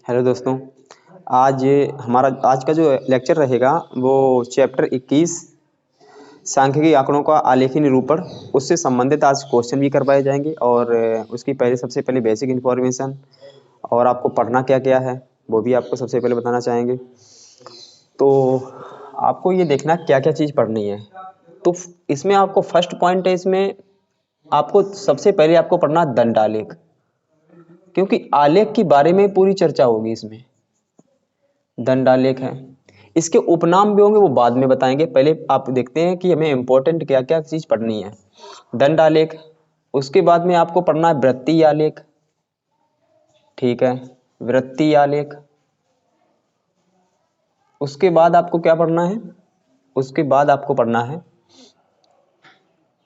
Hello दोस्तों। आज हमारा आज का जो लेक्चर रहेगा वो चैप्टर 21 सांख्यिकी आंकड़ों का आलेखी निरूपण उससे संबंधित आज क्वेश्चन भी करवाए जाएंगे और उसकी सबसे पहले बेसिक इन्फॉर्मेशन और आपको पढ़ना क्या क्या है वो भी आपको सबसे पहले बताना चाहेंगे। तो आपको ये देखना क्या क्या चीज़ पढ़नी है। तो इसमें आपको फर्स्ट पॉइंट है, इसमें आपको सबसे पहले आपको पढ़ना दंड आलेख, क्योंकि आलेख के बारे में पूरी चर्चा होगी। इसमें दंड आलेख है, इसके उपनाम भी होंगे वो बाद में बताएंगे। पहले आप देखते हैं कि हमें इंपॉर्टेंट क्या क्या चीज पढ़नी है। दंड आलेख, उसके बाद में आपको पढ़ना है वृत्तीय आलेख। ठीक है, वृत्तीय आलेख। उसके बाद आपको क्या पढ़ना है, उसके बाद आपको पढ़ना है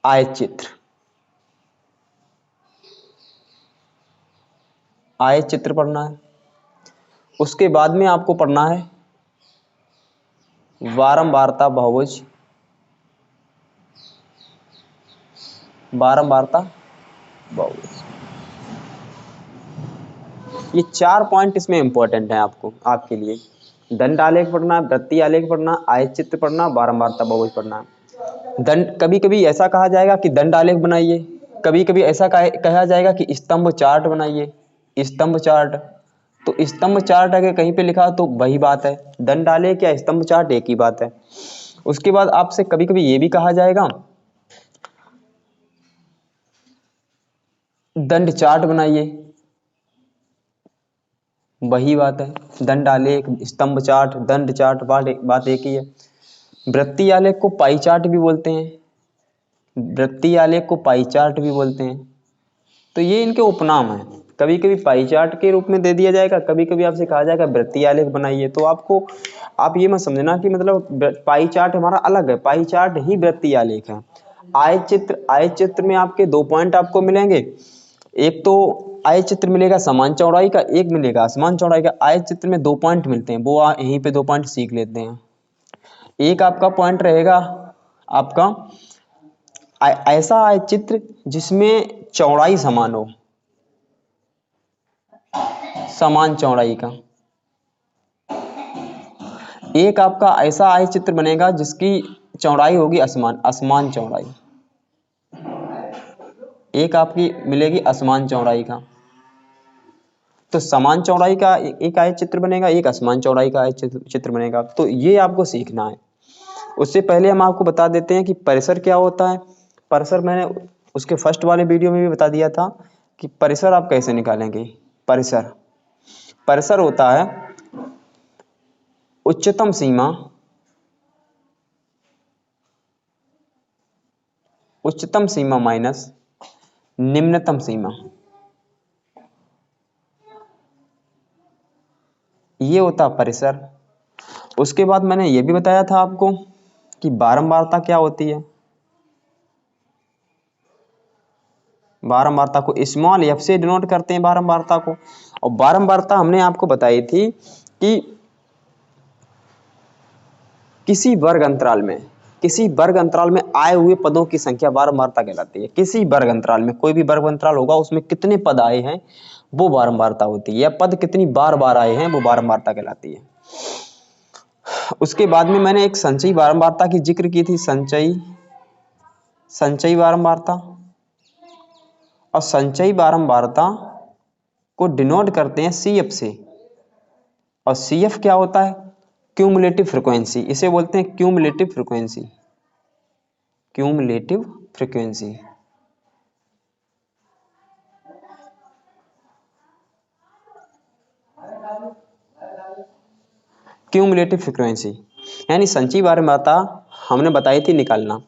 आयचित्र। आयचित्र पढ़ना है। उसके बाद में आपको पढ़ना है बारंबारता बहुभुज। बारंबारता बहुभुज, ये 4 पॉइंट इसमें इंपॉर्टेंट है आपको, आपके लिए। दंड आलेख पढ़ना, वृत्तीय आलेख पढ़ना, आयचित्र पढ़ना, बारंबारता बहुभुज पढ़ना। दंड, कभी कभी ऐसा कहा जाएगा कि दंड आलेख बनाइए, कभी कभी ऐसा कहा जाएगा कि स्तंभ चार्ट बनाइए। स्तंभ चार्ट, तो स्तंभ चार्ट अगर कहीं पे लिखा तो वही बात है, दंड आलेख या स्तंभ चार्ट एक ही बात है। उसके बाद आपसे कभी कभी ये भी कहा जाएगा दंड चार्ट बनाइए, वही बात है। दंड आलेख, स्तंभ चार्ट, दंड चार्ट बात एक ही है। वृत्तीय आलेख को पाई चार्ट भी बोलते हैं, वृत्तीय आलेख को पाई चार्ट भी बोलते हैं। तो ये इनके उपनाम है। कभी कभी पाई चार्ट के रूप में दे दिया जाएगा, कभी कभी आपसे कहा जाएगा वृत्तीय आलेख बनाइए। तो आपको आप ये मत समझना कि मतलब पाई चार्ट हमारा अलग है, पाई चार्ट ही वृत्तीय आलेख है। आयचित्र, आयचित्र में आपके 2 पॉइंट आपको मिलेंगे। एक तो आयचित्र मिलेगा समान चौड़ाई का, एक मिलेगा असमान चौड़ाई का। आयचित्र में 2 पॉइंट मिलते हैं, वो यहीं पे 2 पॉइंट सीख लेते हैं। एक आपका पॉइंट रहेगा आपका ऐसा आयचित्र जिसमें चौड़ाई समान हो, समान चौड़ाई का। एक आपका ऐसा आयचित्र बनेगा जिसकी चौड़ाई होगी असमान, असमान चौड़ाई। एक आपकी मिलेगी असमान चौड़ाई का। तो समान चौड़ाई का एक आयचित्र बनेगा, एक असमान चौड़ाई का आयचित्र बनेगा। तो ये आपको सीखना है। उससे पहले हम आपको बता देते हैं कि परिसर क्या होता है। परिसर मैंने उसके फर्स्ट वाले वीडियो में भी बता दिया था कि परिसर आप कैसे निकालेंगे। परिसर, परिसर होता है उच्चतम सीमा, उच्चतम सीमा माइनस निम्नतम सीमा, ये होता परिसर। उसके बाद मैंने ये भी बताया था आपको कि बारंबारता क्या होती है। बारंबारता को स्मॉल एफ से डिनोट करते हैं बारंबारता को। और बारंबारता हमने आपको बताई थी कि किसी वर्ग अंतराल में, किसी वर्ग अंतराल में आए हुए पदों की संख्या बारंबारता कहलाती है। किसी वर्ग अंतराल में, कोई भी वर्ग अंतराल होगा उसमें कितने पद आए हैं वो बारंबारता होती है, या पद कितनी बार बार आए हैं वो बारंबारता कहलाती है। उसके बाद में मैंने एक संचयी बारंबारता की जिक्र की थी, संचयी बारंबारता। और संचयी बारंबारता को डिनोट करते हैं CF से। और CF क्या होता है, क्यूमुलेटिव फ्रीक्वेंसी। इसे बोलते हैं cumulative frequency, cumulative frequency. Cumulative frequency यानी संचयी बारंबारता हमने बताई थी निकालना।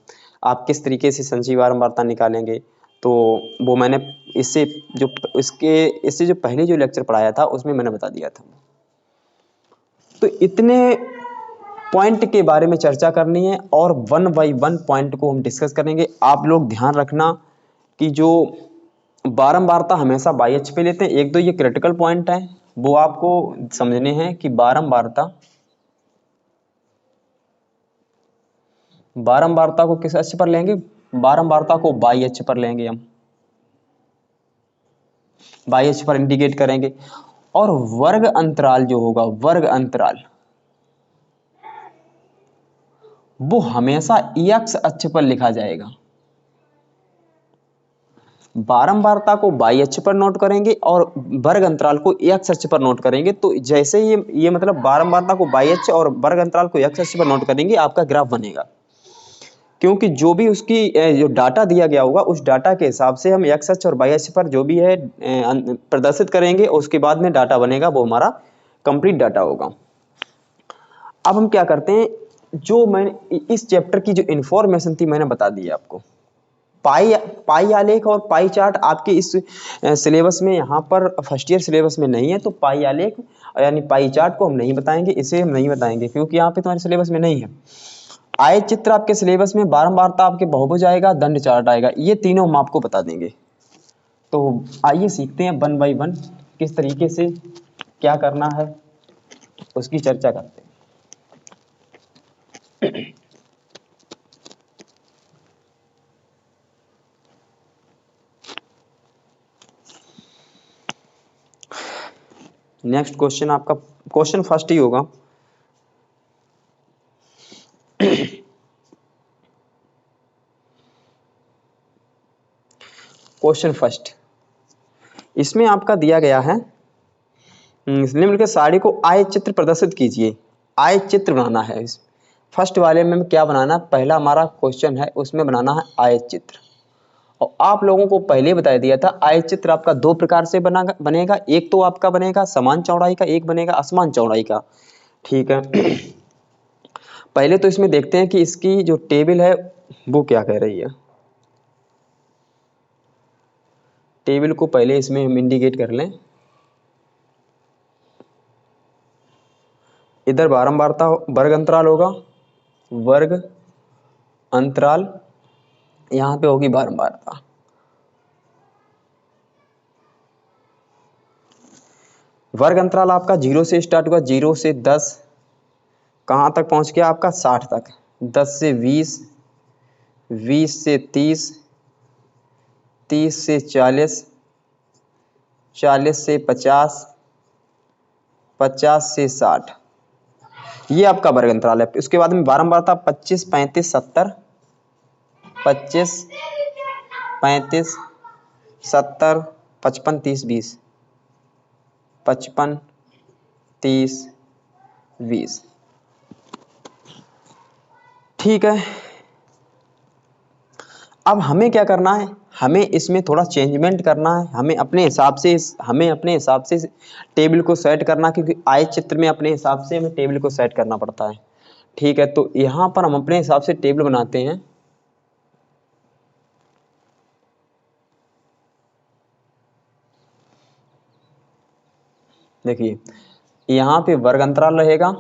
आप किस तरीके से संचयी बारंबारता निकालेंगे तो वो मैंने इससे जो पहले जो लेक्चर पढ़ाया था उसमें मैंने बता दिया था। तो इतने पॉइंट के बारे में चर्चा करनी है और 1 बाय 1 पॉइंट को हम डिस्कस करेंगे। आप लोग ध्यान रखना कि जो बारंबारता हमेशा बाई एच पे लेते हैं। एक दो ये क्रिटिकल पॉइंट है वो आपको समझने हैं कि बारंबारता को किस एच पर लेंगे, बारंबारता को बाई एच पर लेंगे हम, बाई एच पर इंडिकेट करेंगे। और वर्ग अंतराल जो होगा, वर्ग अंतराल, वो हमेशा x अक्ष पर लिखा जाएगा। बारंबारता को y अक्ष पर नोट करेंगे और वर्ग अंतराल को x अक्ष पर नोट करेंगे। तो जैसे ये मतलब बारंबारता को y अक्ष और वर्ग अंतराल को x अक्ष पर नोट करेंगे, आपका ग्राफ बनेगा। क्योंकि जो भी उसकी जो डाटा दिया गया होगा, उस डाटा के हिसाब से हम x अक्ष और y अक्ष पर जो भी है प्रदर्शित करेंगे, उसके बाद में डाटा बनेगा, वो हमारा कंप्लीट डाटा होगा। अब हम क्या करते हैं, जो मैंने इस चैप्टर की जो इन्फॉर्मेशन थी मैंने बता दी आपको। पाई आलेख और पाई चार्ट आपके इस सिलेबस में, यहाँ पर फर्स्ट ईयर सिलेबस में नहीं है, तो पाई आलेख यानी पाई चार्ट को हम नहीं बताएंगे, इसे हम नहीं बताएंगे क्योंकि यहाँ पे तुम्हारे सिलेबस में नहीं है। आयत चित्र आपके सिलेबस में, बारंबारता आपके बहुभुज आएगा, दंड चार्ट आएगा, ये तीनों हम आपको बता देंगे। तो आइए सीखते हैं 1 बाय 1 किस तरीके से क्या करना है, उसकी चर्चा करते हैं। नेक्स्ट क्वेश्चन आपका, क्वेश्चन फर्स्ट ही होगा। क्वेश्चन फर्स्ट, इसमें आपका दिया गया है निम्नलिखित सारणी को आयत चित्र प्रदर्शित कीजिए। आयत चित्र बनाना है। फर्स्ट वाले में क्या बनाना, पहला हमारा क्वेश्चन है उसमें बनाना है आयत चित्र। और आप लोगों को पहले बता दिया था आयत चित्र आपका दो प्रकार से बनेगा। एक तो आपका बनेगा समान चौड़ाई का, एक बनेगा असमान चौड़ाई का। ठीक है। पहले तो इसमें देखते हैं कि इसकी जो टेबल है वो क्या कह रही है। टेबल को पहले इसमें हम इंडिकेट कर लें। इधर बारंबारता वर्ग अंतराल होगा, वर्ग अंतराल, यहां पे होगी बारंबारता। वर्ग अंतराल आपका 0 से स्टार्ट हुआ, 0 से 10 कहां तक पहुंच गया आपका 60 तक, 10 से 20, 20 से 30, 30 से 40, 40 से 50, 50 से 60, ये आपका वर्ग अंतराल है। उसके बाद में बारंबारता 25, 35, 70, 25, 35, 70, 55, 30, 20, 55, 30, 20। ठीक है। अब हमें क्या करना है, हमें इसमें थोड़ा चेंजमेंट करना है। हमें अपने हिसाब से टेबल को सेट करना, क्योंकि आयत चित्र में अपने हिसाब से हमें टेबल को सेट करना पड़ता है। ठीक है, तो यहां पर हम अपने हिसाब से टेबल बनाते हैं। देखिए यहाँ पे वर्ग अंतराल रहेगा,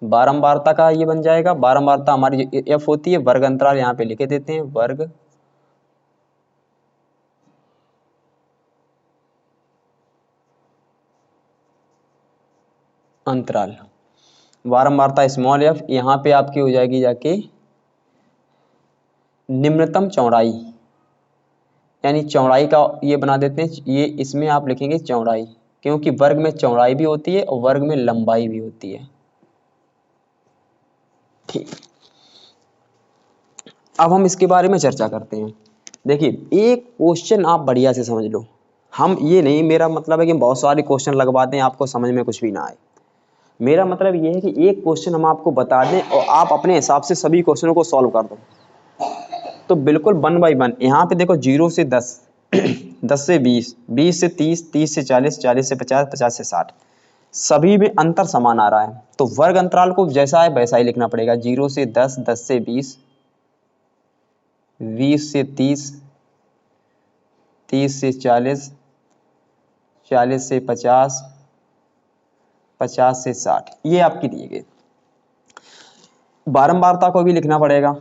बारंबारता का ये बन जाएगा। बारंबारता हमारी जो एफ होती है, वर्ग अंतराल यहाँ पे लिखे देते हैं, वर्ग अंतराल। बारंबारता स्मॉल एफ, यहाँ पे आपकी हो जाएगी जाके निम्नतम चौड़ाई, यानी चौड़ाई का ये बना देते हैं। ये इसमें आप लिखेंगे चौड़ाई, क्योंकि वर्ग में चौड़ाई भी होती है और वर्ग में लंबाई भी होती है। ठीक, अब हम इसके बारे में चर्चा करते हैं। देखिए एक क्वेश्चन आप बढ़िया से समझ लो। हम ये नहीं, मेरा मतलब है कि बहुत सारे क्वेश्चन लगवा दें आपको समझ में कुछ भी ना आए। मेरा मतलब ये है कि एक क्वेश्चन हम आपको बता दें और आप अपने हिसाब से सभी क्वेश्चनों को सॉल्व कर दो। तो बिल्कुल 1 बाय 1। यहाँ पे देखो 0 से 10, 10 से 20, 20 से 30, 30 से 40, 40 से 50, 50 से 60, सभी में अंतर समान आ रहा है। तो वर्ग अंतराल को जैसा है वैसा ही लिखना पड़ेगा। 0 से 10, 10 से 20, 20 से 30, 30 से 40, 40 से 50, 50 से 60, ये आपके दिए गए। बारंबारता को भी लिखना पड़ेगा।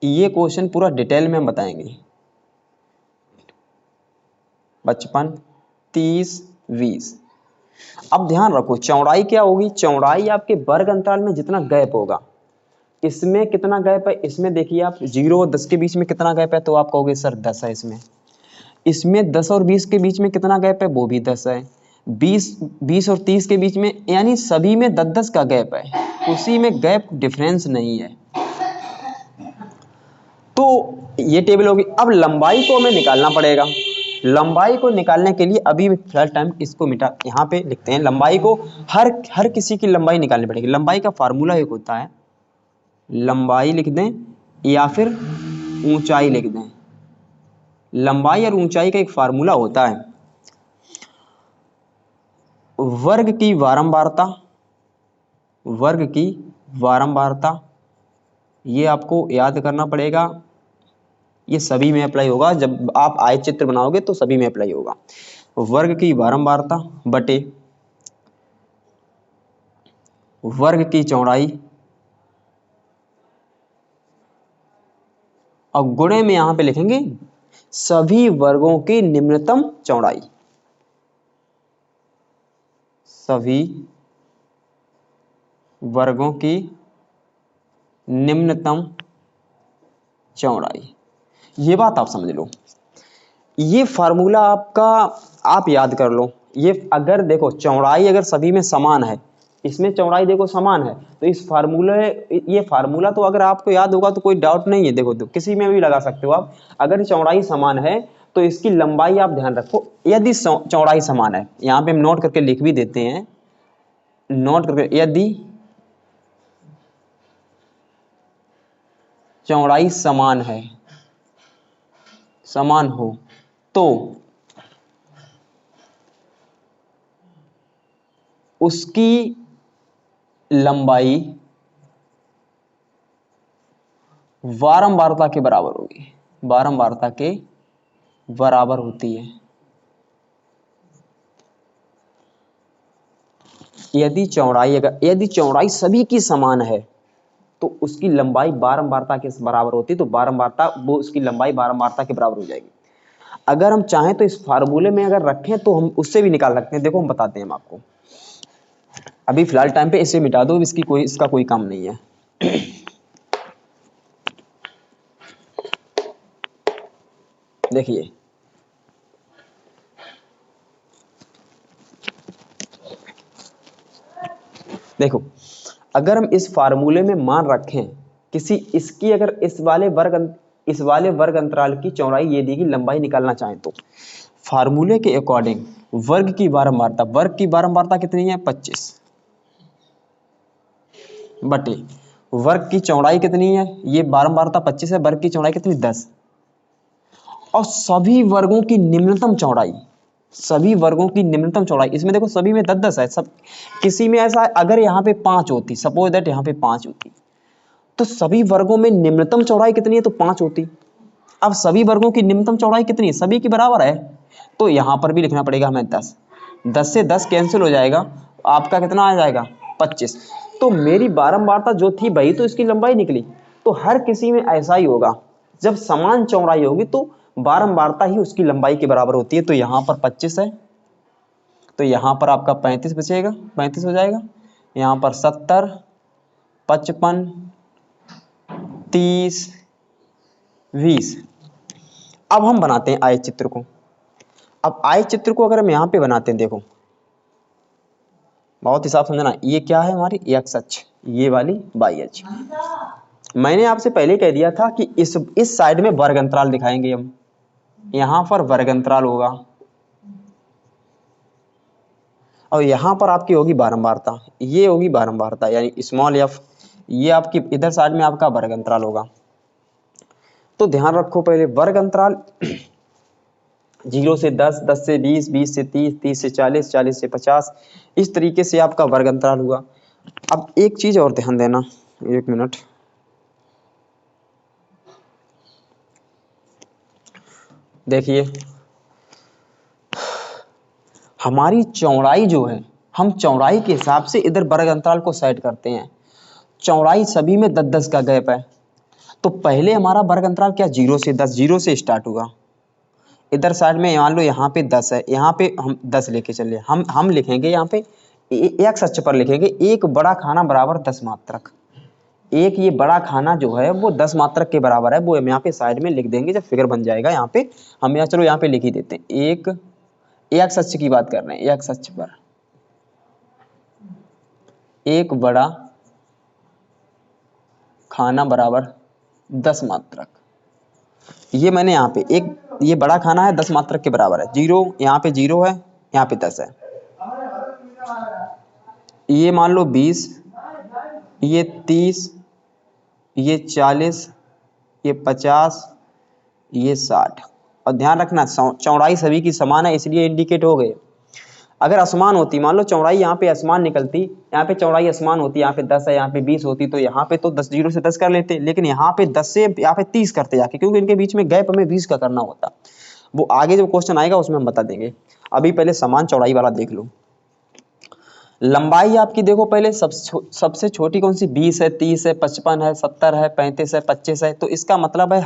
ये क्वेश्चन पूरा डिटेल में हम बताएंगे। 55, 30, 20। अब ध्यान रखो चौड़ाई क्या होगी, चौड़ाई आपके वर्ग अंतराल में जितना गैप होगा, इसमें कितना गैप है, इसमें देखिए आप 0 और 10 के बीच में कितना गैप है, तो आप कहोगे सर 10 है इसमें। इसमें 10 और 20 के बीच में कितना गैप है, वो भी 10 है। 20 और 30 के बीच में, यानी सभी में 10-10 का गैप है, उसी में गैप डिफरेंस नहीं है। तो ये टेबल होगी। अब लंबाई को हमें निकालना पड़ेगा। लंबाई को निकालने के लिए अभी फिलहाल टाइम इसको मिटा, यहाँ पे लिखते हैं लंबाई को। हर किसी की लंबाई निकालनी पड़ेगी। लंबाई का फार्मूला एक होता है, लंबाई लिख दें या फिर ऊंचाई लिख दें। लंबाई और ऊंचाई का एक फार्मूला होता है, वर्ग की बारंबारता, वर्ग की बारंबारता, ये आपको याद करना पड़ेगा। ये सभी में अप्लाई होगा, जब आप आयत चित्र बनाओगे तो सभी में अप्लाई होगा। वर्ग की बारंबारता बटे वर्ग की चौड़ाई, और गुणे में यहां पे लिखेंगे सभी वर्गों की निम्नतम चौड़ाई, सभी वर्गों की निम्नतम चौड़ाई। ये बात आप समझ लो, ये फार्मूला आपका आप याद कर लो। ये अगर देखो चौड़ाई अगर सभी में समान है, इसमें चौड़ाई देखो समान है, तो इस फार्मूले, ये फार्मूला तो अगर आपको याद होगा तो कोई डाउट नहीं है। देखो तो किसी में भी लगा सकते हो आप। अगर चौड़ाई समान है तो इसकी लंबाई आप ध्यान रखो, यदि चौड़ाई समान है, यहाँ पे हम नोट करके लिख भी देते हैं, नोट करके, यदि चौड़ाई समान है, समान हो, तो उसकी लंबाई बारंबारता के बराबर होगी, बारंबारता के बराबर होती है। यदि चौड़ाई सभी की समान है तो उसकी लंबाई बारंबारता के बराबर होती है, तो बारंबारता वो उसकी लंबाई बारंबारता के बराबर हो जाएगी। अगर हम चाहें तो इस फार्मूले में अगर रखें तो हम उससे भी निकाल सकते हैं। देखो हम बताते हैं हम आपको, अभी फिलहाल टाइम पे इसे मिटा दो, इसका कोई काम नहीं है। देखिए देखो, अगर हम इस फार्मूले में मान रखें किसी इसकी, अगर इस वाले वर्ग अंतराल की चौड़ाई ये दी गई, लंबाई निकालना चाहें तो फार्मूले के अकॉर्डिंग वर्ग की बारंबारता कितनी है, 25 बटे वर्ग की चौड़ाई कितनी है, ये बारंबारता 25 है, वर्ग की चौड़ाई कितनी, 10, और सभी वर्गों की निम्नतम चौड़ाई, सभी वर्गों की निम्नतम चौड़ाई, इसमें देखो सभी में 10-10 है, सब किसी में ऐसा, अगर यहाँ पे 5 होती, सपोज दैट यहाँ पे 5 होती, तो सभी वर्गों में निम्नतम चौड़ाई कितनी है, तो 5 होती। अब सभी वर्गों की निम्नतम चौड़ाई कितनी है, सभी की बराबर है, तो यहां पर भी लिखना पड़ेगा हमें 10। 10 से 10 कैंसिल हो जाएगा, आपका कितना आ जाएगा, 25। तो मेरी बारंबारता जो थी वही तो इसकी लंबाई निकली। तो हर किसी में ऐसा ही होगा, जब समान चौड़ाई होगी तो बारंबारता ही उसकी लंबाई के बराबर होती है। तो यहां पर 25 है, तो यहां पर आपका 35 बचेगा, 35 हो जाएगा। यहां पर 70, 55, 30, 20। अब हम बनाते हैं आयत चित्र को। अब आयत चित्र को अगर हम यहां पे बनाते हैं, देखो बहुत हिसाब समझना, ये क्या है हमारी एक्स अक्ष, ये वाली वाई अक्ष। मैंने आपसे पहले कह दिया था कि इस साइड में वर्ग अंतराल दिखाएंगे हम, यहां पर वर्ग अंतराल होगा, और यहां पर आपकी होगी बारंबारता, ये होगी बारंबारता यानी स्मॉल एफ, ये आपकी इधर साइड में आपका वर्ग अंतराल होगा। तो ध्यान रखो, पहले वर्ग अंतराल 0 से 10, 10 से 20, 20 से 30, 30 से 40, 40 से 50, इस तरीके से आपका वर्ग अंतराल हुआ। अब एक चीज और ध्यान देना, एक मिनट, देखिए हमारी चौड़ाई जो है, हम चौड़ाई के हिसाब से इधर वर्ग अंतराल को सेट करते हैं। चौड़ाई सभी में 10-10 का गैप है, तो पहले हमारा वर्ग अंतराल क्या, 0 से 10, 0 से स्टार्ट हुआ। इधर साइड में मान लो यहाँ पे 10 है, यहाँ पे हम 10 लेके चले, हम लिखेंगे यहाँ पे एक्स अक्ष पर लिखेंगे 1 बड़ा खाना बराबर 10 मात्रक। एक ये बड़ा खाना जो है वो 10 मात्रक के बराबर है, वो हम यहाँ पे साइड में लिख देंगे जब फिगर बन जाएगा। यहाँ पे हम यहाँ चलो यहाँ पे लिख ही देते हैं। एक सच की बात कर रहे हैं, एक सच पर एक बड़ा खाना बराबर 10 मात्रक। ये मैंने यहाँ पे एक ये बड़ा खाना है 10 मात्रक के बराबर है, जीरो यहाँ पे जीरो है, यहाँ पे 10 है। ये मान लो 20, ये 30, ये 40, ये 50, ये 60। और ध्यान रखना चौड़ाई सभी की समान है इसलिए इंडिकेट हो गए। अगर असमान होती, मान लो चौड़ाई यहाँ पे असमान निकलती, यहाँ पे चौड़ाई असमान होती, यहाँ पे 10 है यहाँ पे 20 होती, तो यहाँ पे तो 10 जीरो से 10 कर लेते, लेकिन यहाँ पे 10 से यहाँ पे 30 करते जाके, क्योंकि इनके बीच में गैप हमें 20 का करना होता। वो आगे जब क्वेश्चन आएगा उसमें हम बता देंगे। अभी पहले समान चौड़ाई वाला देख लो। लंबाई आपकी देखो पहले सबसे छोटी कौन सी, 20 है, 30 है, 55 है, 70 है, 35 है, 25 है। तो इसका मतलब है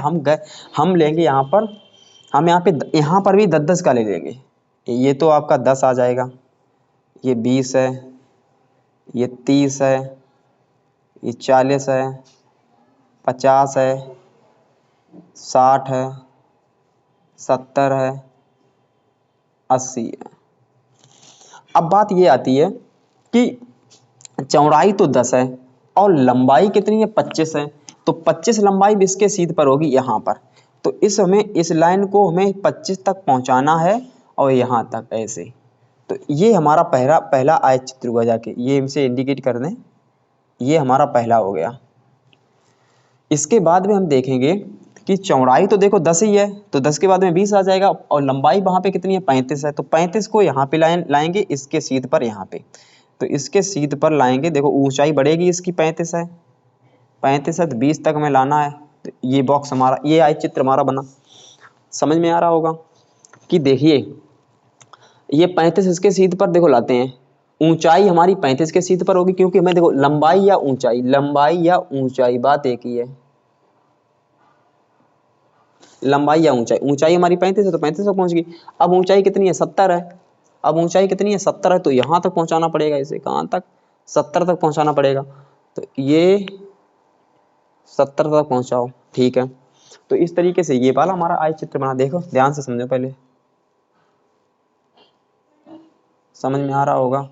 हम लेंगे यहाँ पर, हम यहाँ पर भी 10-10 का ले लेंगे। ये तो आपका 10 आ जाएगा, ये 20 है, ये 30 है, ये 40 है, 50 है, 60 है, 70 है, 80 है। अब बात ये आती है कि चौड़ाई तो 10 है और लंबाई कितनी है, 25 है। तो 25 लंबाई इसके सीध पर होगी यहाँ पर। तो इस लाइन को हमें 25 तक पहुँचाना है और यहाँ तक ऐसे। तो ये हमारा पहला आयत चित्र हुआ, जाके ये इनसे इंडिकेट कर दें, ये हमारा पहला हो गया। इसके बाद में हम देखेंगे कि चौड़ाई तो देखो 10 ही है, तो 10 के बाद में 20 आ जाएगा और लंबाई वहाँ पे कितनी है, 35 है। तो 35 को यहाँ पे लाएंगे इसके सीध पर, यहाँ पे। तो इसके सीध पर लाएंगे, देखो ऊंचाई बढ़ेगी इसकी, 35 है, 35 है तो 20 तक हमें लाना है। तो ये बॉक्स हमारा, ये आयत चित्र हमारा बना। समझ में आ रहा होगा कि देखिए ये 35 इसके सीध पर देखो लाते हैं, ऊंचाई हमारी 35 के सीध पर होगी, क्योंकि हमें देखो लंबाई या ऊंचाई बात एक ही है। लंबाई या ऊंचाई हमारी 35 है तो 35 तक पहुंच गई। अब ऊंचाई कितनी है, 70 है। अब ऊंचाई कितनी है, 70 है, तो यहां तक पहुंचाना पड़ेगा इसे, कहां तक, 70 तक पहुंचाना पड़ेगा। तो ये 70 तक पहुंचाओ, ठीक है। तो इस तरीके से ये वाला हमारा आय चित्र बना। देखो ध्यान से समझो, पहले समझ में आ रहा होगा।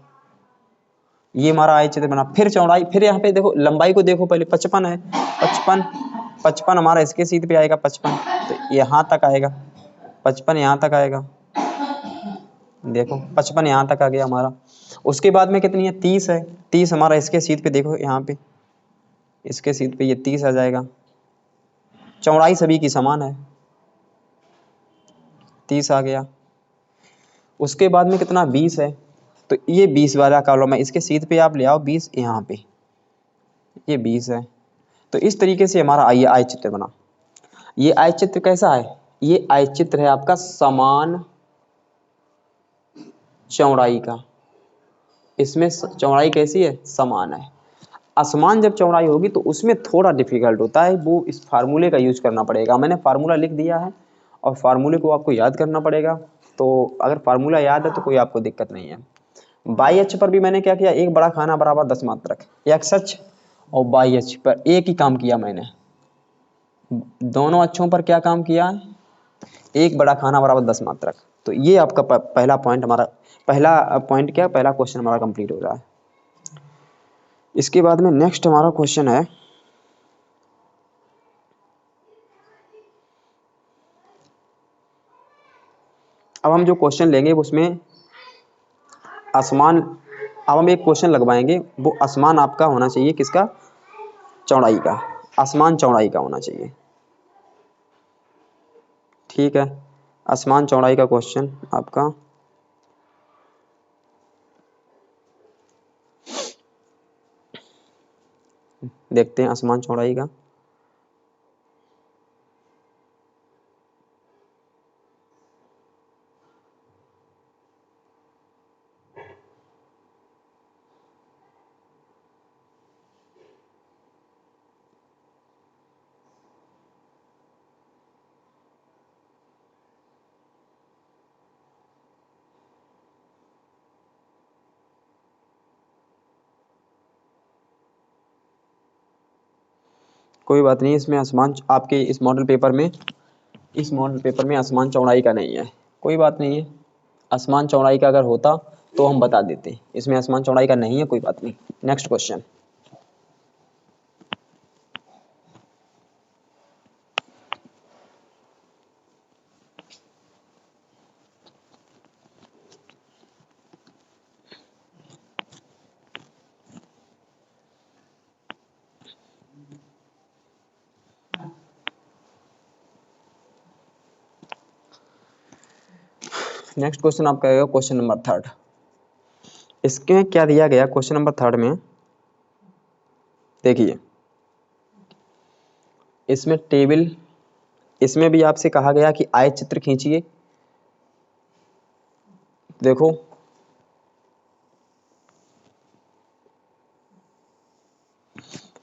ये हमारा आय चित्र बना। फिर चौड़ाई, फिर यहाँ पे देखो लंबाई को देखो, पहले 55 है, 55 हमारा इसके सीध पे आएगा, 55 तो यहाँ तक आएगा, 55 यहाँ तक आएगा। देखो 55 यहाँ तक आ गया हमारा। उसके बाद में कितनी है, 30 है, 30 हमारा इसके सीध पे, देखो यहाँ पे इसके सीध पे ये 30 आ जाएगा। चौड़ाई सभी की समान है, 30 आ गया। उसके बाद में कितना, 20 है, तो ये 20 वाला कॉलम है, इसके सीध पे आप ले आओ 20, यहाँ पे ये 20 है। तो इस तरीके से हमारा आइए आय चित्र बना। ये आय चित्र कैसा है, ये आय चित्र है आपका समान चौड़ाई का। इसमें चौड़ाई कैसी है, समान है। असमान जब चौड़ाई होगी तो उसमें थोड़ा डिफिकल्ट होता है, वो इस फार्मूले का यूज करना पड़ेगा। मैंने फार्मूला लिख दिया है और फार्मूले को आपको याद करना पड़ेगा। तो अगर फार्मूला याद है तो कोई आपको दिक्कत नहीं है। बाई अक्ष पर भी मैंने क्या किया, एक बड़ा खाना बराबर 10 मात्रक, एक्स अक्ष और बाई अक्ष पर एक ही काम किया मैंने। दोनों अक्षों पर क्या काम किया है, एक बड़ा खाना बराबर 10 मात्रक। तो ये आपका पहला पॉइंट, हमारा पहला पॉइंट क्या, पहला क्वेश्चन हमारा कंप्लीट हो रहा है। इसके बाद में नेक्स्ट हमारा क्वेश्चन है, अब हम जो क्वेश्चन लेंगे उसमें असमान, अब हम एक क्वेश्चन लगवाएंगे, वो असमान आपका होना चाहिए, किसका, चौड़ाई का, असमान चौड़ाई का होना चाहिए, ठीक है। असमान चौड़ाई का क्वेश्चन आपका, देखते हैं असमान चौड़ाई का। कोई बात नहीं, इसमें आसमान आपके इस मॉडल पेपर में आसमान चौड़ाई का नहीं है, कोई बात नहीं है। आसमान चौड़ाई का अगर होता तो हम बता देते, इसमें आसमान चौड़ाई का नहीं है, कोई बात नहीं। Next question. नेक्स्ट क्वेश्चन आपका आएगा क्वेश्चन नंबर 3। इसके क्या दिया गया क्वेश्चन नंबर 3 में, देखिए इसमें टेबल, इसमें भी आपसे कहा गया कि आयत चित्र खींचिए। देखो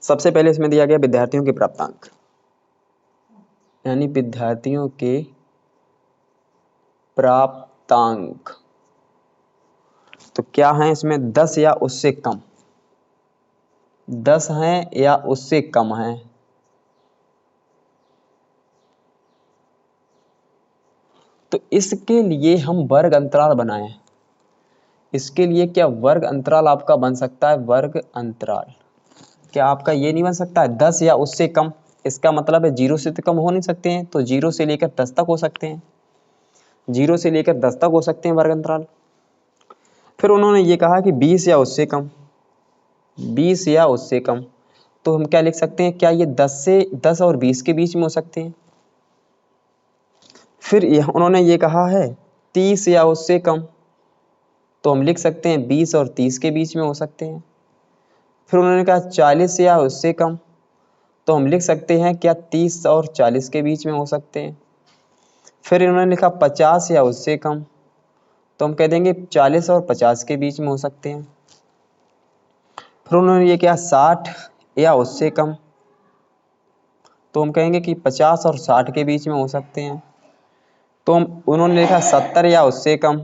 सबसे पहले इसमें दिया गया विद्यार्थियों के प्राप्तांक, यानी विद्यार्थियों के प्राप्तांक तो क्या है इसमें, 10 या उससे कम, 10 हैं या उससे कम हैं। तो इसके लिए हम वर्ग अंतराल बनाएं। इसके लिए क्या वर्ग अंतराल आपका बन सकता है, वर्ग अंतराल क्या आपका ये नहीं बन सकता है 10 या उससे कम। इसका मतलब है 0 से तो कम हो नहीं सकते हैं, तो 0 से लेकर 10 तक हो सकते हैं, 0 से लेकर 10 तक हो सकते हैं वर्ग अंतराल। फिर उन्होंने ये कहा कि 20 या उससे कम, 20 या उससे कम, तो हम क्या लिख सकते हैं, क्या ये 10 और 20 के बीच में हो सकते हैं। फिर उन्होंने ये कहा है 30 या उससे कम, तो हम लिख सकते हैं 20 और 30 के बीच में हो सकते हैं। फिर उन्होंने कहा 40 या उससे कम, तो हम लिख सकते हैं क्या 30 और 40 के बीच में हो सकते हैं। फिर इन्होंने लिखा 50 या उससे कम, तो हम कह देंगे 40 और 50 के बीच में हो सकते हैं। फिर उन्होंने ये किया 60 या उससे कम, तो हम कहेंगे कि 50 और 60 के बीच में हो सकते हैं। तो उन्होंने लिखा 70 या उससे कम,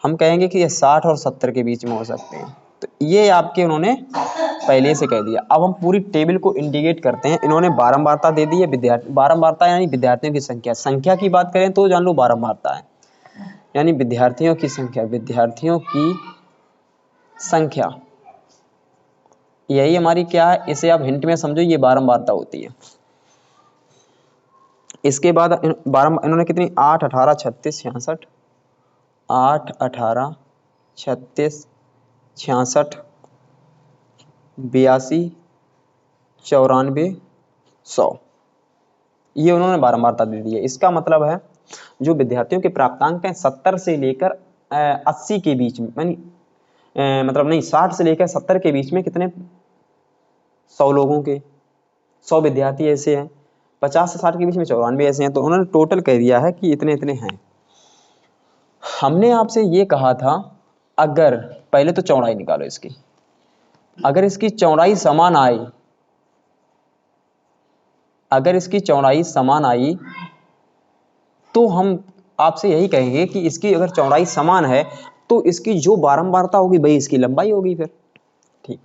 हम कहेंगे कि ये 60 और 70 के बीच में हो सकते हैं। तो ये आपके उन्होंने पहले से कह दिया। अब हम पूरी टेबल को इंडिकेट करते हैं। इन्होंने बारंबारता दे दी है, विद्यार्थी बारंबारता यानी विद्यार्थियों की संख्या की बात करें तो जान लो बारंबारता है, यानी विद्यार्थियों की संख्या यही हमारी क्या है, इसे आप हिंट में समझो, ये बारंबारता होती है। इसके बाद इन्होंने कितनी 8 18 36 66, 8 18 36 66 82 94 100, ये उन्होंने बारंबारता दे दी है। इसका मतलब है जो विद्यार्थियों के प्राप्तांक हैं 70 से लेकर 80 के बीच में, यानी मतलब नहीं 60 से लेकर 70 के बीच में कितने 100 लोगों के 100 विद्यार्थी ऐसे हैं, 50 से 60 के बीच में 94 ऐसे हैं, तो उन्होंने टोटल कह दिया है कि इतने इतने हैं। हमने आपसे ये कहा था अगर पहले तो चौड़ाई निकालो इसकी, अगर इसकी चौड़ाई समान आई, अगर इसकी चौड़ाई समान आई तो हम आपसे यही कहेंगे कि इसकी अगर चौड़ाई समान है तो इसकी जो बारंबारता होगी वही इसकी लंबाई होगी। फिर ठीक,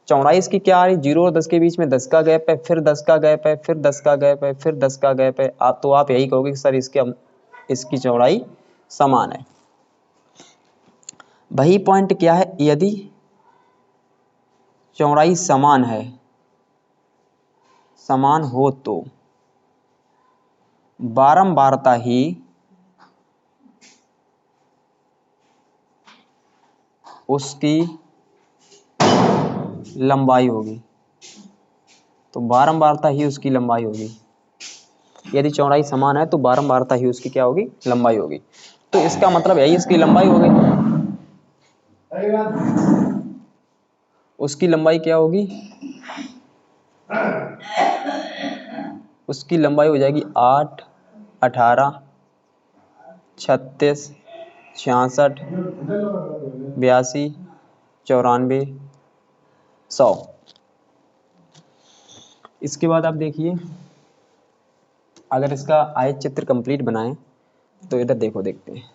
चौड़ाई इसकी क्या आ रही, 0 और 10 के बीच में 10 का गैप है, फिर 10 का गैप है, फिर 10 का गैप है, फिर 10 का गैप है। आप तो आप यही कहोगे कि सर इसकी चौड़ाई समान है। वही पॉइंट क्या है, यदि चौड़ाई समान है, समान हो तो बारंबारता ही उसकी लंबाई होगी, तो बारंबारता ही उसकी लंबाई होगी। यदि चौड़ाई समान है तो बारंबारता ही उसकी क्या होगी, लंबाई होगी। तो इसका मतलब यही इसकी लंबाई हो गई। उसकी लंबाई क्या होगी, उसकी लंबाई हो जाएगी 8 18 36 66 82 94 100। इसके बाद आप देखिए अगर इसका आयत चित्र कंप्लीट बनाएं तो इधर देखो, देखते हैं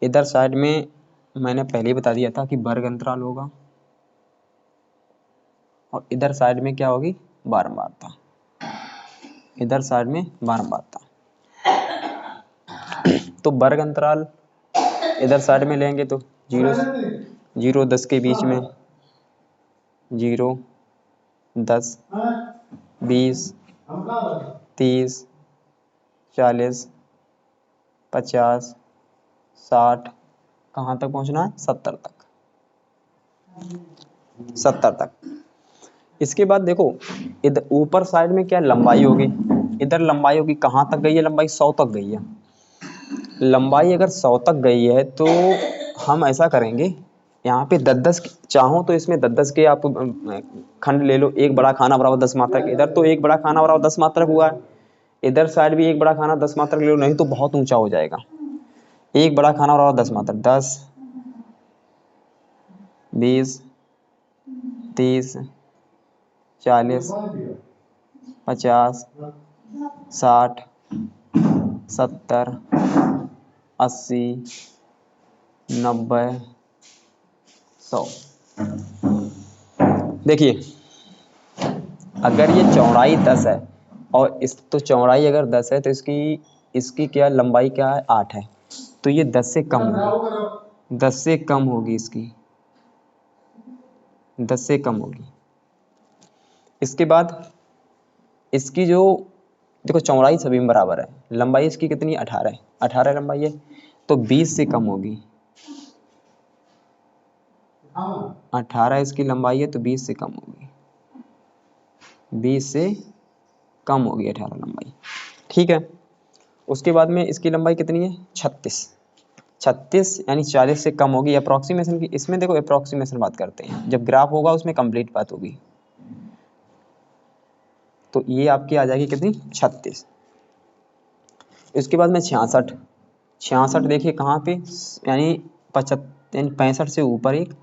इधर साइड में मैंने पहले ही बता दिया था कि वर्ग अंतराल होगा, और इधर साइड में क्या होगी, बारंबारता, इधर साइड में बारंबारता। तो वर्ग अंतराल इधर साइड में लेंगे तो 0 10 के बीच में 0 10 20 30 40 50 60, कहाँ तक पहुँचना है, 70 तक, 70 तक। इसके बाद देखो इधर ऊपर साइड में क्या लंबाई होगी, इधर लंबाई होगी, कहाँ तक गई है लंबाई, 100 तक गई है। लंबाई अगर 100 तक गई है तो हम ऐसा करेंगे, यहाँ पे 10-10 चाहो तो इसमें 10-10 के आप खंड ले लो, एक बड़ा खाना बराबर 10 मात्रक, इधर तो एक बड़ा खाना बराबर 10 मात्रक हुआ है, इधर साइड भी एक बड़ा खाना 10 मात्रक ले लो, नहीं तो बहुत ऊंचा हो जाएगा। एक बड़ा खाना बराबर 10 मात्रक, 10 20 30 40 50 60 70 80 90 100। देखिए अगर ये चौड़ाई 10 है और इस तो चौड़ाई अगर 10 है तो इसकी क्या लंबाई क्या है, 8 है, तो ये 10 से कम होगी, 10 से कम होगी, इसकी 10 से कम होगी। इसके बाद इसकी जो देखो चौड़ाई सभी में बराबर है, लंबाई इसकी कितनी, 18 है, 18 लंबाई है, तो 20 से कम होगी, 18 इसकी लंबाई है तो 20 से कम होगी, 20 से कम होगी 18 लंबाई, ठीक है। उसके बाद में इसकी लंबाई कितनी है, 36 यानी 40 से कम होगी, अप्रोक्सीमेशन की, इसमें देखो अप्रोक्सीमेशन बात करते हैं, जब ग्राफ होगा उसमें कंप्लीट बात होगी। तो ये आपकी आ जाएगी कितनी, 36। इसके बाद में 66 देखिए कहाँ पे, यानी 65 से ऊपर एक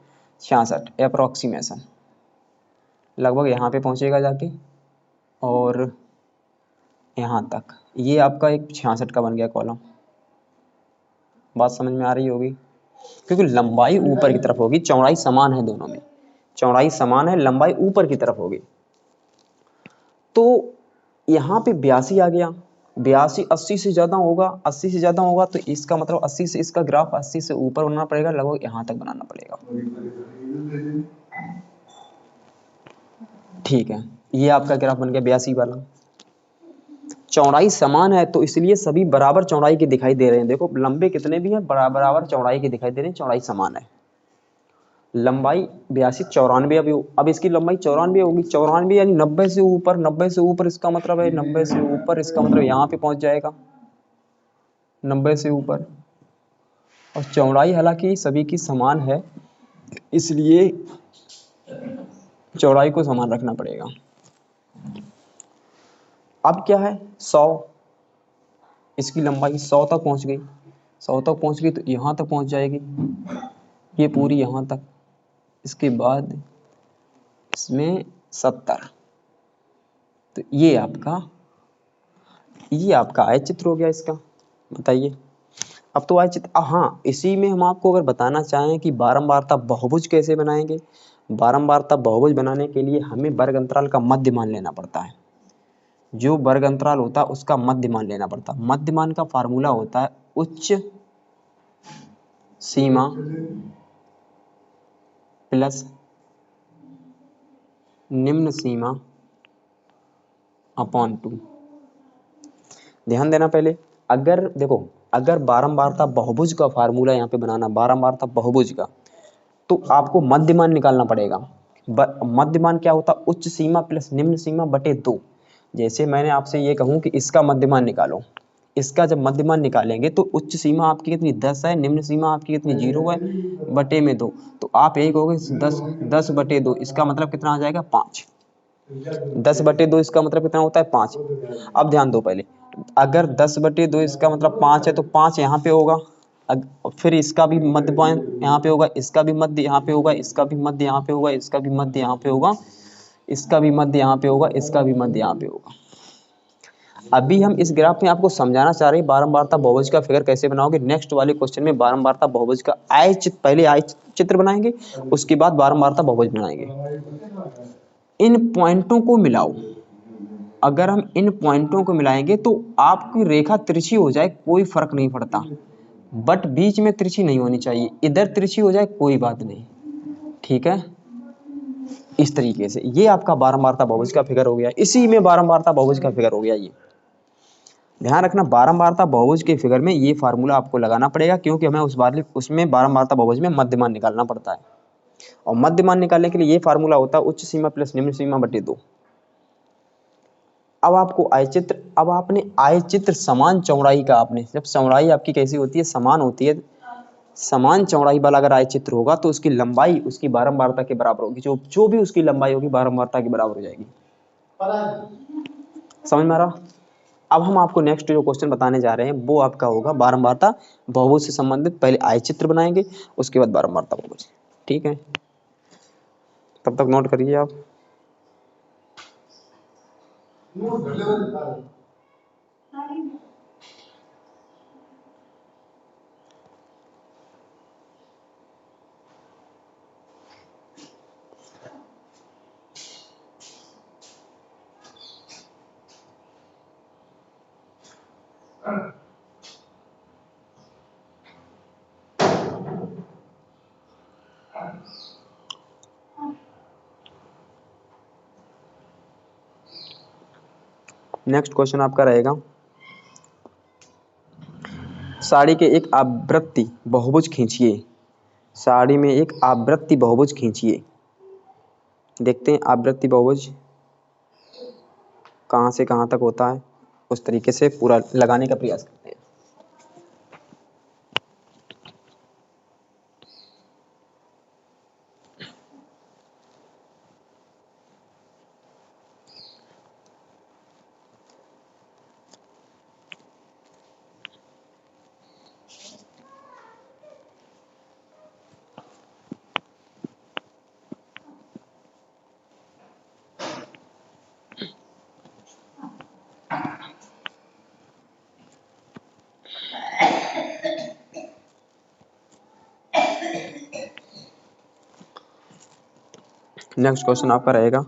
66 अप्रोक्सीमेशन, लगभग यहाँ पे पहुँचेगा जाके और यहाँ तक, ये आपका एक 66 का बन गया कॉलम। बात समझ में आ रही होगी, क्योंकि लंबाई ऊपर की तरफ होगी, चौड़ाई समान है दोनों में, चौड़ाई समान है, लंबाई ऊपर की तरफ होगी। तो यहाँ पे 82 आ गया, 82 80 से ज़्यादा होगा, 80 से ज़्यादा होगा तो इसका मतलब 80 से इसका ग्राफ 80 से ऊपर बनाना पड़ेगा, लगभग यहाँ तक बनाना पड़ेगा, ठीक है। ये आपका ग्राफ बन गया 82 वाला। चौड़ाई समान है तो इसलिए सभी बराबर चौड़ाई के दिखाई दे रहे हैं, देखो लंबे कितने भी हैं बराबर चौड़ाई के दिखाई दे रहे हैं, चौड़ाई समान है। लंबाई 82 94, अब इसकी लंबाई 94 होगी, 94 यानी 90 से ऊपर, 90 से ऊपर इसका मतलब है 90 से ऊपर, इसका मतलब यहाँ पे पहुंच जाएगा 90 से ऊपर। और चौड़ाई हालांकि सभी की समान है, इसलिए चौड़ाई को समान रखना पड़ेगा। अब क्या है 100, इसकी लंबाई 100 तक पहुंच गई, 100 तक पहुंच गई तो यहाँ तक पहुंच जाएगी, ये पूरी यहाँ तक। इसके बाद इसमें 70, तो ये आपका आय चित्र हो गया इसका, बताइए। अब तो आय चित्र, हाँ इसी में हम आपको अगर बताना चाहें कि बारंबारता बहुभुज कैसे बनाएंगे, बारंबारता बहुभुज बनाने के लिए हमें वर्ग अंतराल का मध्यमान लेना पड़ता है, जो वर्ग अंतराल होता है उसका मध्यमान लेना पड़ता है। मध्यमान का फार्मूला होता है उच्च सीमा प्लस निम्न सीमा अपॉन 2। ध्यान देना पहले, अगर देखो अगर बारंबारता बहुभुज का फार्मूला यहाँ पे बनाना, बारंबारता बहुभुज का, तो आपको मध्यमान निकालना पड़ेगा। मध्यमान क्या होता है, उच्च सीमा प्लस निम्न सीमा बटे 2। जैसे मैंने आपसे ये कहूँ कि इसका मध्यमान निकालो, इसका जब मध्यमान निकालेंगे तो उच्च सीमा आपकी कितनी 10 है, निम्न सीमा आपकी कितनी 0 है, बटे में 2, तो आप यही कहोगे 10 बटे 2, इसका मतलब कितना आ जाएगा 5। 10 बटे 2 इसका मतलब कितना होता है 5। अब ध्यान दो पहले, अगर 10 बटे 2 इसका मतलब 5 है तो 5 यहाँ पे होगा, फिर इसका भी मध्यमान यहाँ पे होगा, इसका भी मध्य यहाँ पे होगा, इसका भी मध्य यहाँ पे होगा, इसका भी मध्य यहाँ पे होगा, इसका भी मध्य यहाँ पे होगा, इसका भी मध्य यहाँ पे होगा। अभी हम इस ग्राफ में आपको समझाना चाह रहे हैं बारंबारता बहुभुज का फिगर कैसे बनाओगे। नेक्स्ट वाले क्वेश्चन में बारंबारता बहुभुज का आय चित्र, पहले आय चित्र बनाएंगे, उसके बाद बारंबारता बहुभुज बनाएंगे। इन पॉइंटों को मिलाओ। अगर हम इन पॉइंटों को मिलाएंगे तो आपकी रेखा तिरछी हो जाए कोई फर्क नहीं पड़ता, बट बीच में तिरछी नहीं होनी चाहिए। इधर तिरछी हो जाए कोई बात नहीं, ठीक है। इस तरीके से ये आपका बारंबारता बहुभुज का फिगर हो गया। इसी में बारंबारता बहुभुज का फिगर हो गया। ये ध्यान रखना, बारंबारता बहुभुज के फिगर में ये फार्मूला आपको लगाना पड़ेगा, क्योंकि हमें उसमें बारंबारता बहुभुज में मध्यमान निकालना पड़ता है। और मध्यमान निकालने के लिए ये फार्मूला होता है उच्च सीमा प्लस निम्न सीमा बटे 2। अब आपको आयचित्र, अब आपने आयचित्र समान चौड़ाई का, आपने जब चौड़ाई आपकी कैसी होती है, समान होती है, समान चौड़ाई वाला अगर आयचित्र होगा तो उसकी लंबाई उसकी बारंबारता के बराबर होगी। जो भी उसकी लंबाई होगी बारंबारता के बराबर हो जाएगी। समझ में आ रहा? अब हम आपको नेक्स्ट जो क्वेश्चन बताने जा रहे हैं वो आपका होगा बारंबारता बहुभुज से संबंधित। पहले आयचित्र बनाएंगे, उसके बाद बारंबारता बहुभुज, ठीक है। तब तक नोट करिए आप। नेक्स्ट क्वेश्चन आपका रहेगा, साड़ी के एक आवृत्ति बहुभुज खींचिए। साड़ी में एक आवृत्ति बहुभुज खींचिए। देखते हैं आवृत्ति बहुभुज कहाँ से कहाँ तक होता है, उस तरीके से पूरा लगाने का प्रयास करते हैं। नेक्स्ट क्वेश्चन आपका रहेगा,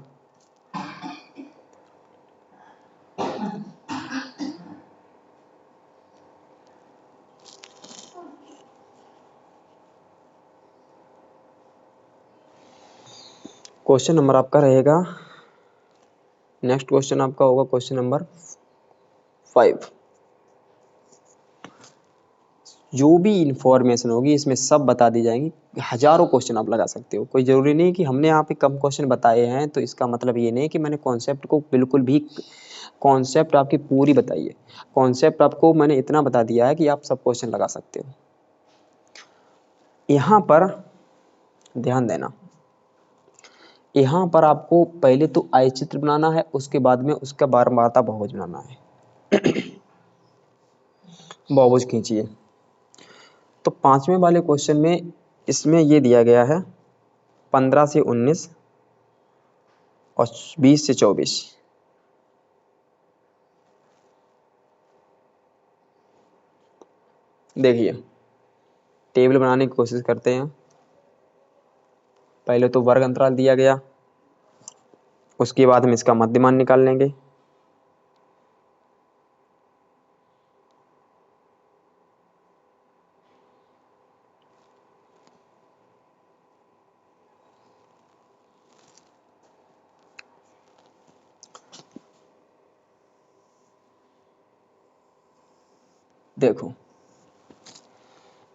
क्वेश्चन नंबर आपका रहेगा, नेक्स्ट क्वेश्चन आपका होगा क्वेश्चन नंबर 5। जो भी इंफॉर्मेशन होगी इसमें सब बता दी जाएंगी। हजारों क्वेश्चन आप लगा सकते हो, कोई जरूरी नहीं कि हमने यहाँ पे कम क्वेश्चन बताए हैं तो इसका मतलब ये नहीं कि मैंने कॉन्सेप्ट को बिल्कुल भी, कॉन्सेप्ट आपकी पूरी बताई है। कॉन्सेप्ट आपको मैंने इतना बता दिया है कि आप सब क्वेश्चन लगा सकते हो। यहाँ पर ध्यान देना, यहाँ पर आपको पहले तो आयचित्र बनाना है, उसके बाद में उसका बारंबारता बहुभुज बनाना है। बहुभुज खींचिए। तो 5वें वाले क्वेश्चन में इसमें ये दिया गया है 15 से 19 और 20 से 24। देखिए टेबल बनाने की कोशिश करते हैं। पहले तो वर्ग अंतराल दिया गया, उसके बाद हम इसका मध्यमान निकाल लेंगे। देखो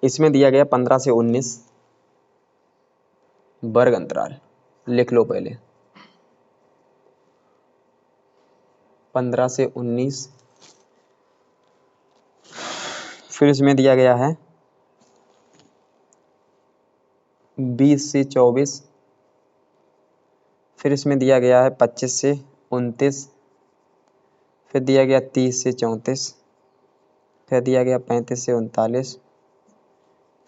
इसमें दिया गया 15 से 19 वर्ग अंतराल, लिख लो पहले 15 से 19। फिर इसमें दिया गया है 20 से 24। फिर इसमें दिया गया है 25 से 29। फिर दिया गया 30 से 34। फिर दिया गया 35 से 39।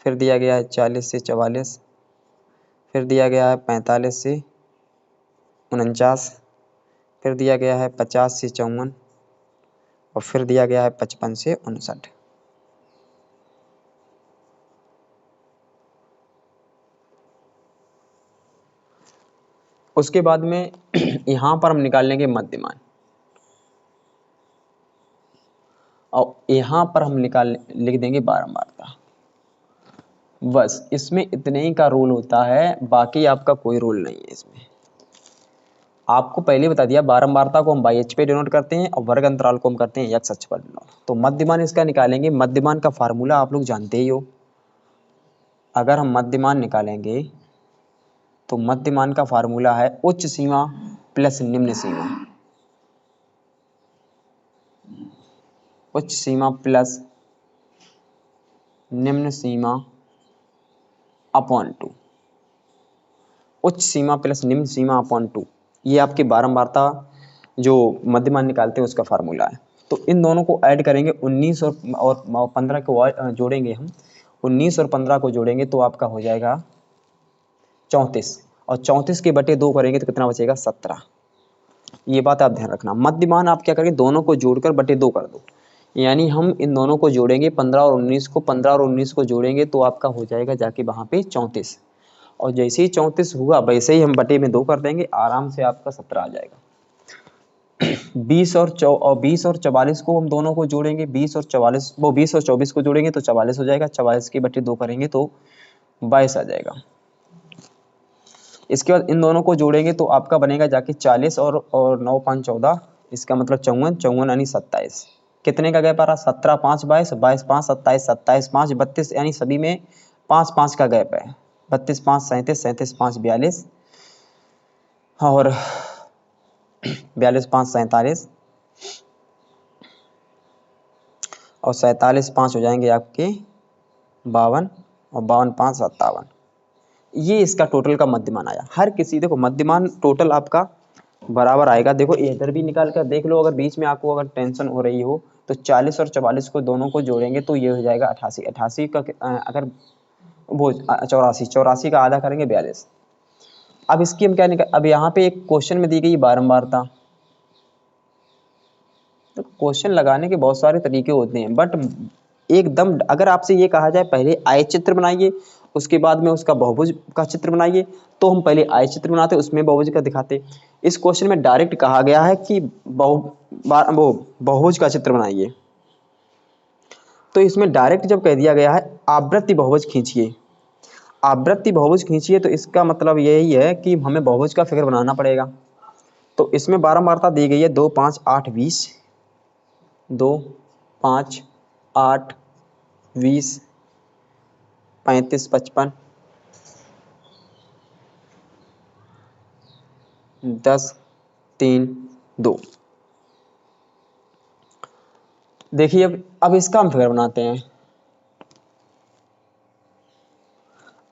फिर दिया गया है 40 से 44। फिर दिया गया है 45 से 49। फिर दिया गया है 50 से 54। और फिर दिया गया है 55 से 59। उसके बाद में यहाँ पर हम निकाल लेंगे मध्यमान, और यहाँ पर हम लिख देंगे बारंबारता। बस इसमें इतने ही का रोल होता है, बाकी आपका कोई रोल नहीं है इसमें। आपको पहले बता दिया, बारंबारता को हम बाई एच पे डिनोट करते हैं और वर्ग अंतराल को हम करते हैं एक्स अक्ष पर डिनोट। तो मध्यमान इसका निकालेंगे, मध्यमान का फार्मूला आप लोग जानते ही हो। अगर हम मध्यमान निकालेंगे तो मध्यमान का फार्मूला है उच्च सीमा प्लस निम्न सीमा, उच्च सीमा प्लस निम्न सीमा अपॉन 2, उच्च सीमा प्लस निम्न सीमा अपॉन 2, ये आपकी बारंबारता जो मध्यमान निकालते हैं उसका फार्मूला है। तो इन दोनों को ऐड करेंगे, 19 और 15 को जोड़ेंगे हम, 19 और 15 को जोड़ेंगे तो आपका हो जाएगा 34, और 34 के बटे 2 करेंगे तो कितना बचेगा 17। ये बात आप ध्यान रखना। मध्यमान आप क्या करेंगे, दोनों को जोड़कर बटे 2 कर दो, यानी हम इन दोनों को जोड़ेंगे 15 और 19 को, 15 और 19 को जोड़ेंगे तो आपका हो जाएगा जाके वहां पे 34, और जैसे ही 34 हुआ वैसे ही हम बटे में 2 कर देंगे, आराम से आपका 17 आ जाएगा। 20 और 44 को हम दोनों को जोड़ेंगे, 20 और 24 को जोड़ेंगे तो 44 हो जाएगा, 44 के बटे 2 करेंगे तो 22 आ जाएगा। इसके बाद इन दोनों को जोड़ेंगे तो आपका बनेगा जाके 40 और 9 5 14, इसका मतलब 54 यानी 27। कितने का गैप आ रहा, 17 5 22, 22 5 27, 27 5 32, यानी सभी में 5 5 का गैप है। 32 5 37, 37 5 42, और 42 5 47, और 47 5 हो जाएंगे आपके 52, और 52 5 57। ये इसका टोटल का मध्यमान आया। हर किसी, देखो मध्यमान टोटल आपका बराबर आएगा। देखो इधर भी निकाल कर देख लो, अगर बीच में आपको अगर टेंशन हो रही हो तो 40 और 44 को दोनों को जोड़ेंगे तो ये हो जाएगा 88, 88 का अगर वो 84, 84 का आधा करेंगे 42। अब इसकी हम क्या निकाल, अब यहाँ पे एक क्वेश्चन में दी गई बारंबारता, तो क्वेश्चन लगाने के बहुत सारे तरीके होते हैं, बट एकदम अगर आपसे ये कहा जाए पहले आय चित्र बनाइए उसके बाद में उसका बहुभुज का चित्र बनाइए, तो हम पहले आय चित्र बनाते उसमें बहुभुज का दिखाते। इस क्वेश्चन में डायरेक्ट कहा गया है कि बहुभुज का चित्र बनाइए, तो इसमें डायरेक्ट जब कह दिया गया है आवृत्ति बहुभुज खींचिए, आवृत्ति बहुभुज खींचिए, तो इसका मतलब यही है कि हमें बहुभुज का फिगर बनाना पड़ेगा। तो इसमें बारंबारता दी गई है 2 5 8 20, 2 5 8 20 35 55 10 3 2। देखिए अब इसका हम फिगर बनाते हैं।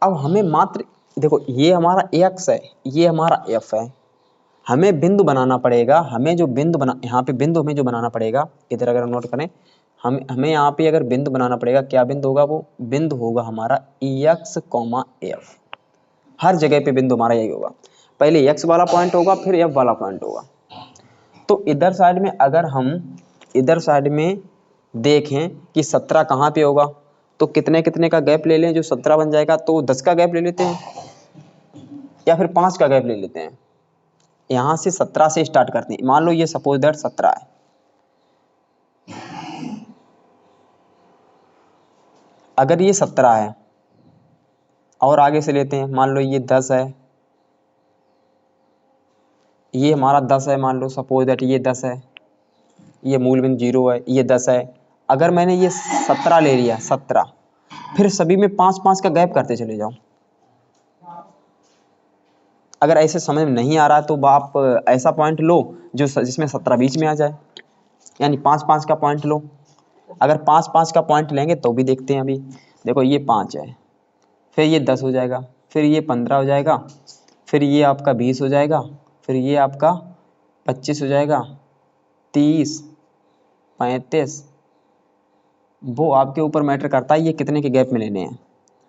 अब हमें मात्र देखो, ये हमारा एक्स है, ये हमारा एफ है, हमें बिंदु बनाना पड़ेगा। हमें जो बिंदु बना, यहाँ पे बिंदु हमें जो बनाना पड़ेगा, इधर अगर नोट करें, हमें यहाँ पे अगर बिंदु बनाना पड़ेगा, क्या बिंदु होगा, वो बिंदु होगा हमारा एक्स कॉमा एफ। हर जगह पे बिंदु हमारा यही होगा, पहले एक्स वाला पॉइंट होगा फिर एफ वाला पॉइंट होगा। तो इधर साइड में अगर हम इधर साइड में देखें कि 17 कहाँ पे होगा, तो कितने कितने का गैप ले लें जो 17 बन जाएगा, तो 10 का गैप ले लेते हैं या फिर 5 का गैप ले लेते हैं। यहाँ से 17 से स्टार्ट करते हैं, मान लो ये सपोज दैट 17 है, अगर ये 17 है और आगे से लेते हैं, मान लो ये 10 है, ये हमारा 10 है, मान लो सपोज दैट ये 10 है, ये मूल बिंदु 0 है, ये 10 है। अगर मैंने ये 17 ले लिया, 17, फिर सभी में 5 5 का गैप करते चले जाओ। अगर ऐसे समझ में नहीं आ रहा तो आप ऐसा पॉइंट लो जो जिसमें 17 बीच में आ जाए, यानी 5 5 का पॉइंट लो। अगर 5 5 का पॉइंट लेंगे तो भी देखते हैं। अभी देखो ये 5 है, फिर ये 10 हो जाएगा, फिर ये 15 हो जाएगा, फिर ये आपका 20 हो जाएगा, फिर ये आपका 25 हो जाएगा, 30 35, वो आपके ऊपर मैटर करता है ये कितने के गैप में लेने हैं।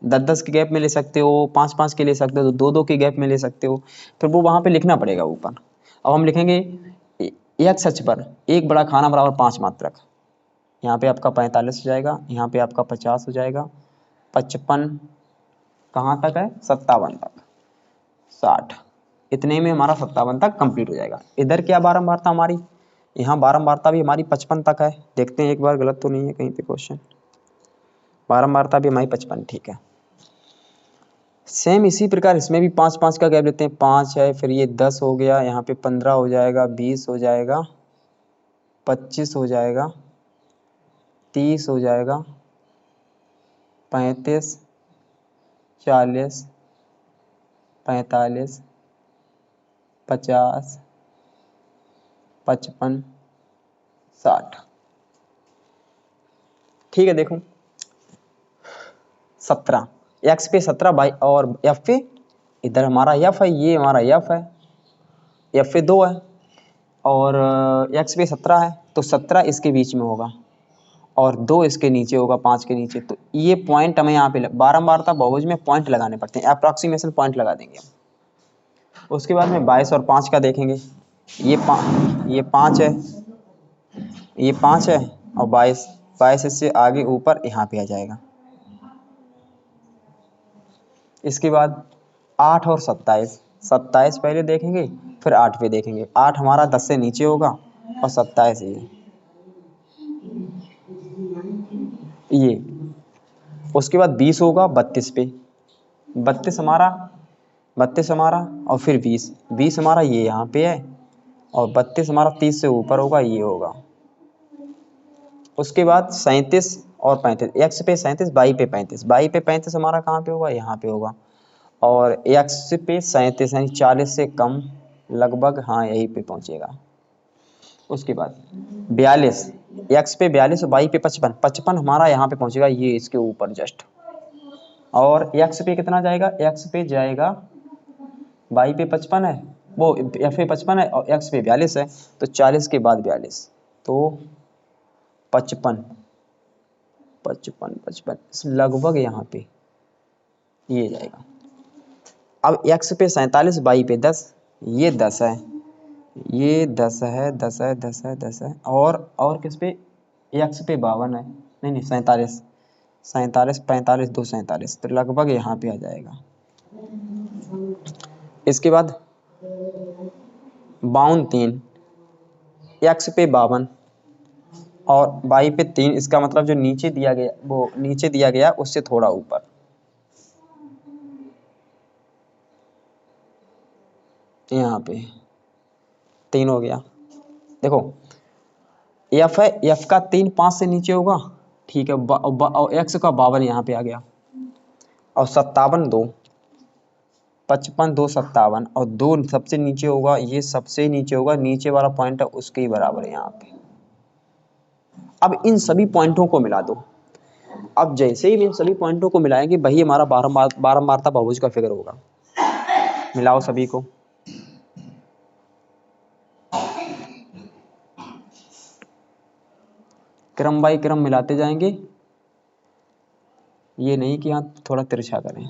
10 10 के गैप में ले सकते हो, 5 5 के ले सकते हो, 2 2 के गैप में ले सकते हो, फिर वो वहाँ पे लिखना पड़ेगा ऊपर। अब हम लिखेंगे एक सच पर एक बड़ा खाना बराबर 5 मात्रक। यहाँ पे आपका 45 हो जाएगा, यहाँ पे आपका 50 हो जाएगा, 55 कहाँ तक है 57 तक, 60, इतने में हमारा 57 तक कंप्लीट हो जाएगा। इधर क्या बारंबारता हमारी, यहाँ बारंबारता भी हमारी 55 तक है। देखते हैं एक बार गलत तो नहीं है कहीं पे क्वेश्चन। बारंबारता भी हमारी 55, ठीक है। सेम इसी प्रकार इसमें भी 5-5 का गैप लेते हैं। 5 है, फिर ये 10 हो गया, यहाँ पे 15 हो जाएगा, 20 हो जाएगा, 25 हो जाएगा, 30 हो जाएगा, 35, 40, 45, 50, 55, 60। ठीक है, देखो 17 एक्स पे 17 बाई और एफ पे, इधर हमारा एफ है, ये हमारा एफ है, एफ पे 2 है और एक्स पे 17 है, तो 17 इसके बीच में होगा और 2 इसके नीचे होगा, 5 के नीचे। तो ये पॉइंट हमें यहाँ पे बारंबारता बहुभुज में पॉइंट लगाने पड़ते हैं, अप्रॉक्सीमेशन पॉइंट लगा देंगे हम। उसके बाद में 22 और 5 का देखेंगे। ये 5 है, ये 5 है और 22 इससे आगे ऊपर यहाँ पे आ जाएगा। इसके बाद 8 और 27, 27 पहले देखेंगे फिर 8 पे देखेंगे। 8 हमारा 10 से नीचे होगा और 27 ये। उसके बाद 20 होगा 32 पे, 32 हमारा और फिर 20 हमारा ये यहाँ पे है और 32 हमारा 30 से ऊपर होगा, ये होगा। उसके बाद 37 और 35, एक्स पे 37, वाई पे 35, वाई पे 35 हमारा कहाँ पे होगा, यहाँ पे होगा और एक्स पे 37 यानी 40 से कम लगभग, हाँ यहीं पे पहुंचेगा। उसके बाद 42, एक्स पे 42 और वाई पे 55, 55 हमारा यहाँ पे पहुंचेगा, ये इसके ऊपर जस्ट। और एक्स पे कितना जाएगा, एक्स पे जाएगा, वाई पे 55 है, वो एफ पे 55 है और एक्स पे 42 है, तो 40 के बाद 42, तो 55 लगभग यहाँ पे ये जाएगा। अब एक्स पे 47, वाई पे 10, ये 10 है, ये 10 है, 10 है, 10 है, 10 है और किस पे, एक्स पे 52 है, नहीं 47, 45, 2 47, तो लगभग यहाँ पे आ जाएगा। इसके बाद 52, 3 एक्स पे 52 और वाई पे 3, इसका मतलब जो नीचे दिया गया, वो नीचे दिया गया उससे थोड़ा ऊपर, यहाँ पे 3 हो गया। देखो एफ है, एफ का 3 5 से नीचे होगा, ठीक है, और एक्स का 52 यहाँ पे आ गया और 57 2, 55 2 57 और 2 सबसे नीचे होगा, ये सबसे नीचे होगा, नीचे वाला पॉइंट है उसके ही बराबर है यहाँ पे। अब इन सभी पॉइंटों को मिला दो। अब जैसे ही इन सभी पॉइंटों को मिलाएंगे वही हमारा बारंबारता बहुभुज का फिगर होगा। मिलाओ सभी को, क्रम बाई क्रम मिलाते जाएंगे, ये नहीं कि यहाँ थोड़ा तिरछा करें।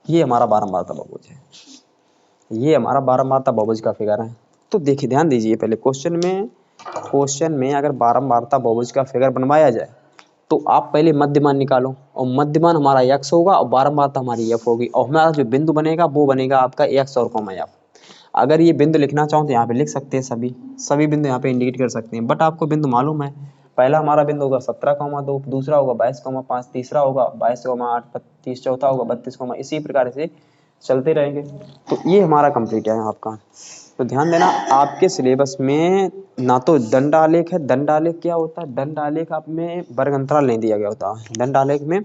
ये हमारा बारंबारता बहुभुज है, ये हमारा बारंबारता बहुभुज का फिगर है। तो देखिए ध्यान दीजिए, पहले क्वेश्चन में अगर बारंबारता बहुभुज का फिगर बनवाया जाए तो आप पहले मध्यमान निकालो और मध्यमान हमारा x होगा और बारंबारता हमारी f होगी और हमारा जो बिंदु बनेगा वो बनेगा आपका x और f। अगर ये बिंदु लिखना चाहो तो यहाँ पे लिख सकते हैं, सभी बिंदु यहाँ पे इंडिकेट कर सकते हैं, बट आपको बिंदु मालूम है। पहला हमारा बिंदु होगा 17,2, दूसरा होगा 22,5, तीसरा होगा 22,8, 30, चौथा होगा 32, इसी प्रकार से चलते रहेंगे। तो ये हमारा कंप्लीट है आपका। तो ध्यान देना, आपके सिलेबस में ना तो दंड आलेख है, दंड आलेख क्या होता है, दंड आलेख आप में वर्ग अंतराल नहीं दिया गया होता, दंड आलेख में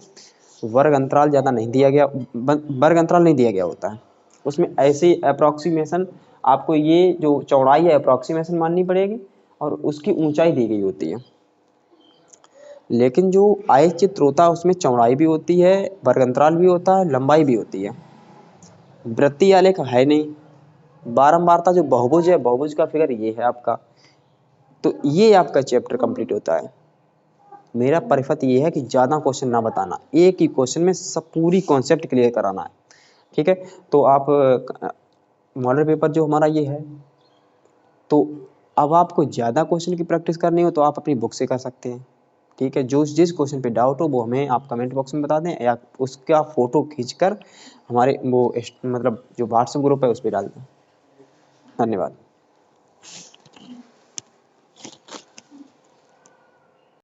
वर्ग अंतराल ज़्यादा नहीं दिया गया, वर्ग अंतराल नहीं दिया गया होता है। उसमें ऐसे अप्रॉक्सीमेशन, आपको ये जो चौड़ाई है अप्रॉक्सीमेशन माननी पड़ेगी और उसकी ऊंचाई दी गई होती है। लेकिन जो आय चित्र होता है उसमें चौड़ाई भी होती है, वर्ग अंतराल भी होता है, लंबाई भी होती है। वृत्तीय आलेख है नहीं। बारंबारता जो बहुभुज है, बहुभुज का फिगर ये है आपका। तो ये आपका चैप्टर कंप्लीट होता है। मेरा परिफत ये है कि ज़्यादा क्वेश्चन ना बताना, एक ही क्वेश्चन में सब पूरी कॉन्सेप्ट क्लियर कराना है, ठीक है। तो आप मॉडल पेपर जो हमारा ये है, तो अब आपको ज़्यादा क्वेश्चन की प्रैक्टिस करनी हो तो आप अपनी बुक से कर सकते हैं, ठीक है, जो जिस क्वेश्चन पे डाउट हो वो हमें आप कमेंट बॉक्स में बता दें या उसका फोटो खींचकर हमारे वो मतलब जो व्हाट्सएप ग्रुप है उस पर डाल दें। धन्यवाद।